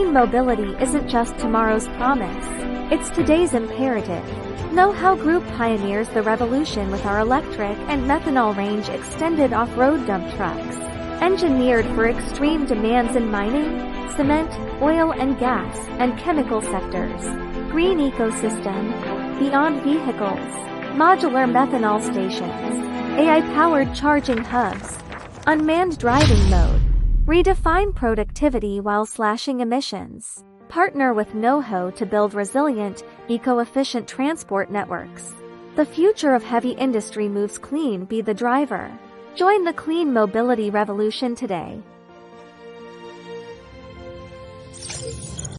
Clean mobility isn't just tomorrow's promise, it's today's imperative. Know-How Group pioneers the revolution with our electric and methanol range extended off-road dump trucks. Engineered for extreme demands in mining, cement, oil and gas, and chemical sectors. Green ecosystem, beyond vehicles, modular methanol stations, AI-powered charging hubs, unmanned driving mode. Redefine productivity while slashing emissions. Partner with Know-How to build resilient, eco-efficient transport networks. The future of heavy industry moves clean. Be the driver. Join the clean mobility revolution today.